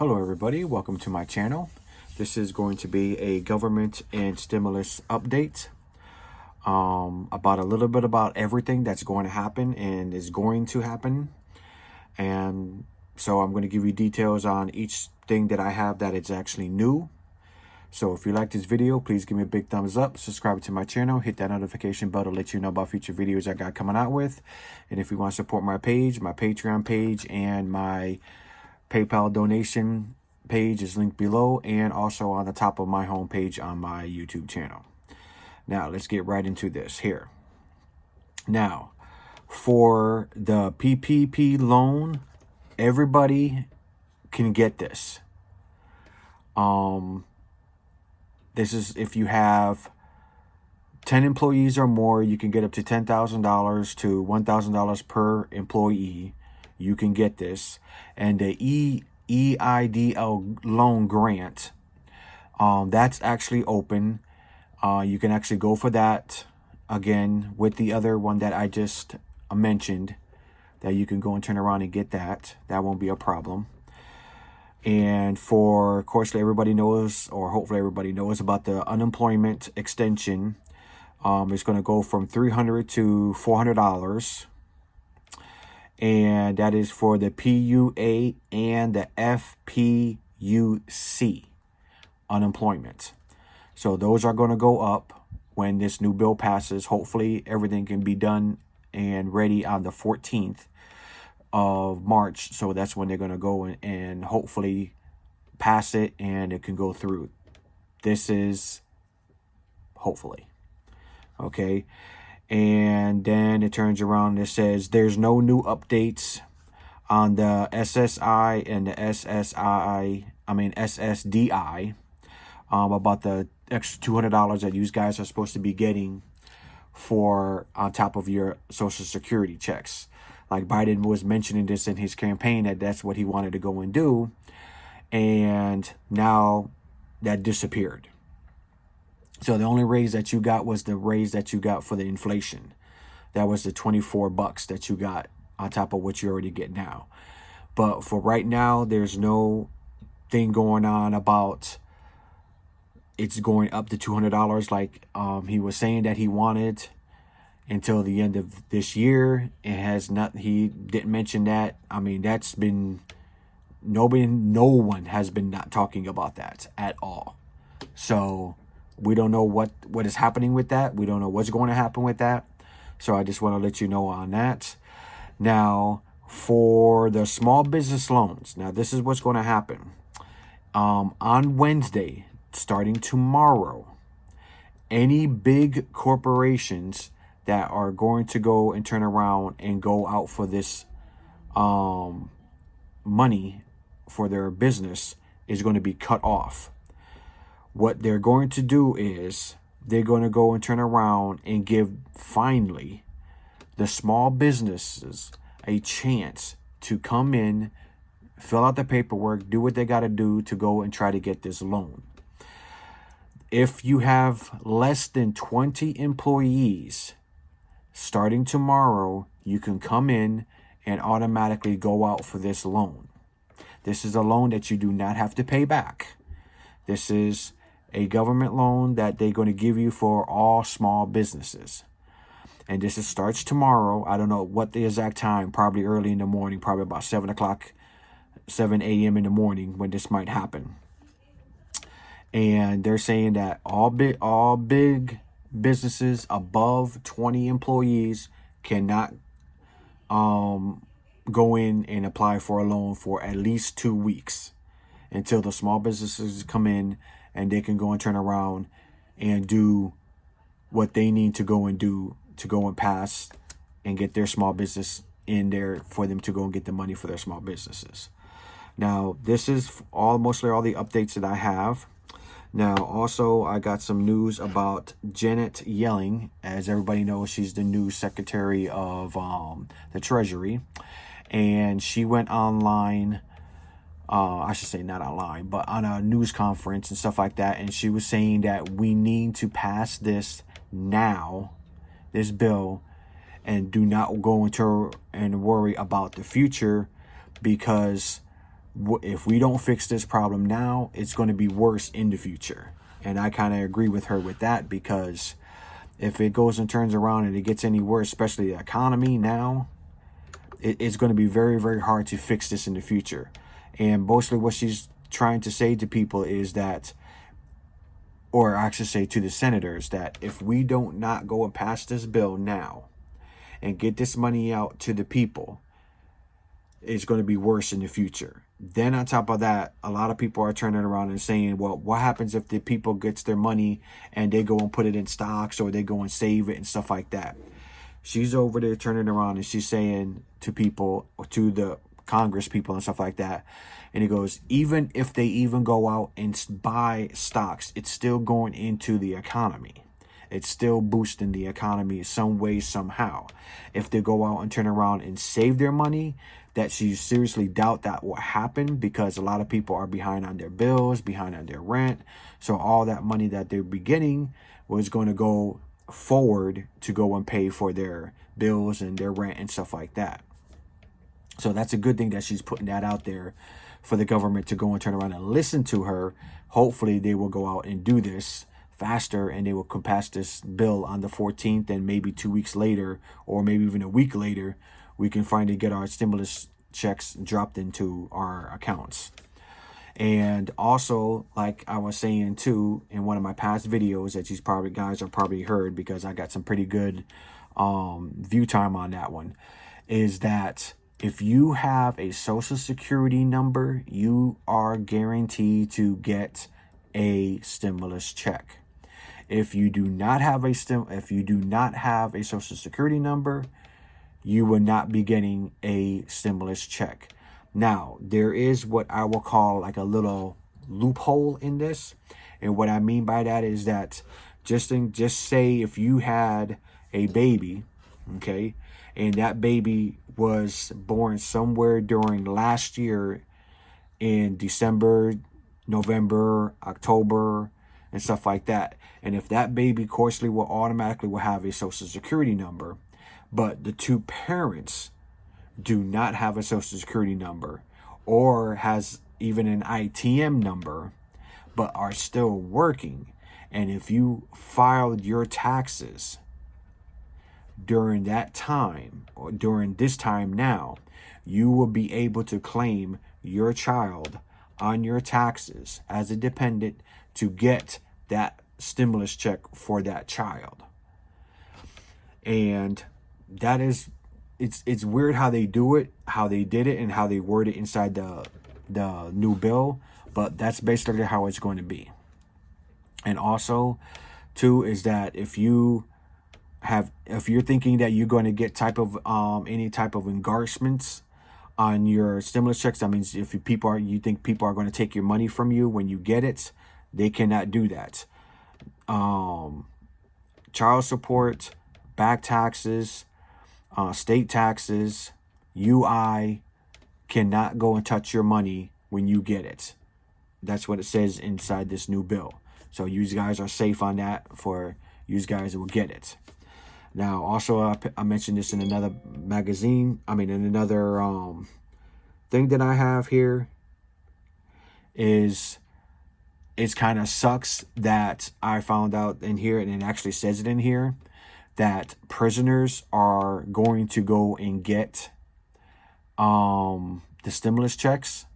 Hello everybody, welcome to my channel. This is going to be a government and stimulus update about a little bit about everything that's going to happen and is going to happen. And so I'm going to give you details on each thing that I have that is actually new. So if you like this video, please give me a big thumbs up, subscribe to my channel, hit that notification bell to let you know about future videos I got coming out with. And if you want to support my page, my Patreon page, and my PayPal donation page is linked below and also on the top of my homepage on my YouTube channel. Now, let's get right into this here. Now, for the PPP loan, everybody can get this. This is if you have 10 employees or more, you can get up to $10,000 to $1,000 per employee. You can get this. And the EIDL loan grant, that's actually open. You can actually go for that again with the other one that I just mentioned, that you can go and turn around and get that. That won't be a problem. And of course, everybody knows, or hopefully everybody knows, about the unemployment extension. It's going to go from $300 to $400. And that is for the PUA and the FPUC unemployment. So those are going to go up when this new bill passes. Hopefully everything can be done and ready on the 14th of March. So that's when they're going to go and hopefully pass it and it can go through. This is hopefully. Okay. And then it turns around and it says there's no new updates on the SSI and the SSDI about the extra $200 that you guys are supposed to be getting for on top of your Social Security checks. Like Biden was mentioning this in his campaign that that's what he wanted to go and do. And now that disappeared. So the only raise that you got was the raise that you got for the inflation. That was the $24 that you got on top of what you already get now. But for right now, there's no thing going on about it's going up to $200 like he was saying that he wanted until the end of this year. It has not. He didn't mention that. I mean, that's been no one has been not talking about that at all. So we don't know what is happening with that. We don't know what's going to happen with that. So I just want to let you know on that. Now, for the small business loans, now this is what's going to happen. On Wednesday, starting tomorrow, any big corporations that are going to go and turn around and go out for this money for their business is going to be cut off. What they're going to do is they're going to go and turn around and give finally the small businesses a chance to come in, fill out the paperwork, do what they got to do to go and try to get this loan. If you have less than 20 employees, starting tomorrow, you can come in and automatically go out for this loan. This is a loan that you do not have to pay back. This is a government loan that they're going to give you for all small businesses. And this starts tomorrow. I don't know what the exact time, probably early in the morning, probably about 7 a.m. in the morning when this might happen. And they're saying that all big businesses above 20 employees cannot go in and apply for a loan for at least 2 weeks until the small businesses come in and they can go and turn around and do what they need to go and do to go and pass and get their small business in there for them to go and get the money for their small businesses. Now, this is mostly all the updates that I have. Now, also, I got some news about Janet Yellen. As everybody knows, she's the new Secretary of the Treasury. And she went online, I should say not online, but on a news conference and stuff like that. And she was saying that we need to pass this now, this bill, and do not go into and worry about the future, because if we don't fix this problem now, it's going to be worse in the future. And I kind of agree with her with that, because if it goes and turns around and it gets any worse, especially the economy now, it's going to be very, very hard to fix this in the future. And mostly what she's trying to say to people is that, or actually say to the senators, that if we don't not go and pass this bill now and get this money out to the people, it's going to be worse in the future. Then on top of that, a lot of people are turning around and saying, well, what happens if the people gets their money and they go and put it in stocks, or they go and save it and stuff like that? She's over there turning around and she's saying to people, or to the Congress people and stuff like that, and he goes, even if they even go out and buy stocks, it's still going into the economy. It's still boosting the economy some way, somehow. If they go out and turn around and save their money, that she seriously doubt that will happen, because a lot of people are behind on their bills, behind on their rent. So all that money that they're getting was going to go forward to go and pay for their bills and their rent and stuff like that. So that's a good thing that she's putting that out there for the government to go and turn around and listen to her. Hopefully they will go out and do this faster, and they will pass this bill on the 14th, and maybe 2 weeks later, or maybe even a week later, we can finally get our stimulus checks dropped into our accounts. And also, like I was saying too, in one of my past videos that you guys have probably heard, because I got some pretty good view time on that one, is that if you have a social security number, you are guaranteed to get a stimulus check. If you do not have a social security number, you will not be getting a stimulus check. Now, there is what I will call like a little loophole in this. And what I mean by that is that just say if you had a baby, okay, and that baby was born somewhere during last year in December, November, October, and stuff like that. And if that baby, of course, will automatically have a social security number, but the two parents do not have a social security number, or has even an ITM number, but are still working. And if you filed your taxes during that time, or during this time now, you will be able to claim your child on your taxes as a dependent to get that stimulus check for that child. And that is, it's weird how they do it, how they did it, and how they word it inside the new bill, but that's basically how it's going to be. And also too is that if you're thinking that you're going to get any type of engarcements on your stimulus checks, that means if you think people are going to take your money from you when you get it, they cannot do that. Child support, back taxes, state taxes, UI cannot go and touch your money when you get it. That's what it says inside this new bill. So you guys are safe on that, for you guys will get it. Now, also, I mentioned this in another magazine. In another thing that I have here, is it kind of sucks that I found out in here, and it actually says it in here, that prisoners are going to go and get the stimulus checks.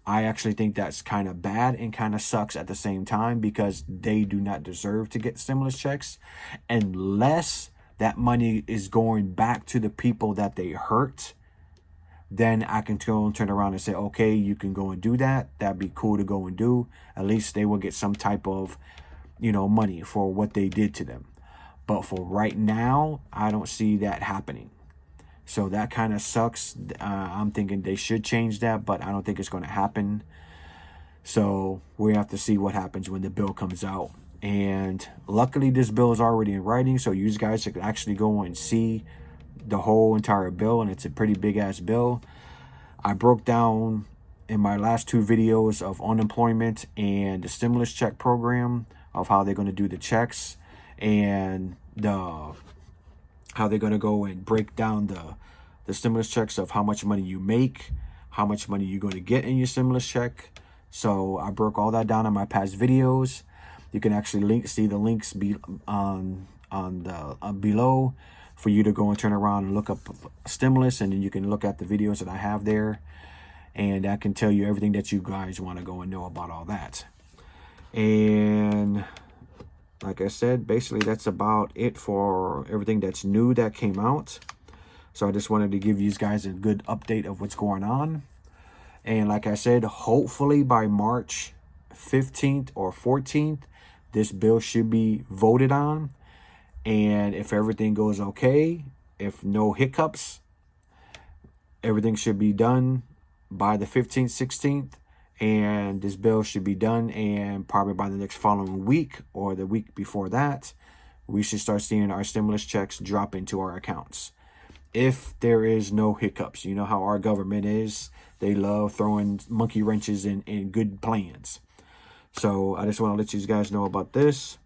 I actually think that's kind of bad and kind of sucks at the same time, because they do not deserve to get stimulus checks unless that money is going back to the people that they hurt. Then I can go and turn around and say, okay, you can go and do that. That'd be cool to go and do. At least they will get some type of, money for what they did to them. But for right now, I don't see that happening. So that kind of sucks. I'm thinking they should change that, but I don't think it's going to happen. So we have to see what happens when the bill comes out. And luckily, this bill is already in writing, so you guys can actually go and see the whole entire bill, and it's a pretty big-ass bill. I broke down in my last two videos of unemployment and the stimulus check program of how they're going to do the checks, and how they're going to go and break down the stimulus checks of how much money you make, how much money you're going to get in your stimulus check. So I broke all that down in my past videos. You can actually see the links below for you to go and turn around and look up stimulus, and then you can look at the videos that I have there, and I can tell you everything that you guys want to go and know about all that. And like I said, basically that's about it for everything that's new that came out. So I just wanted to give you guys a good update of what's going on. And like I said, hopefully by March 15th or 14th, this bill should be voted on. And if everything goes okay, if no hiccups, everything should be done by the 15th, 16th. And this bill should be done. And probably by the next following week or the week before that, we should start seeing our stimulus checks drop into our accounts. If there is no hiccups. You know how our government is. They love throwing monkey wrenches in good plans. So I just want to let you guys know about this.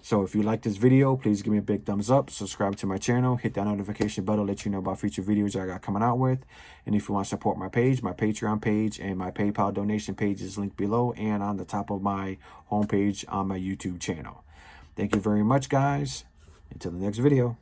So if you like this video, please give me a big thumbs up. Subscribe to my channel. Hit that notification bell to let you know about future videos I got coming out with. And if you want to support my page, my Patreon page and my PayPal donation page is linked below and on the top of my homepage on my YouTube channel. Thank you very much, guys. Until the next video.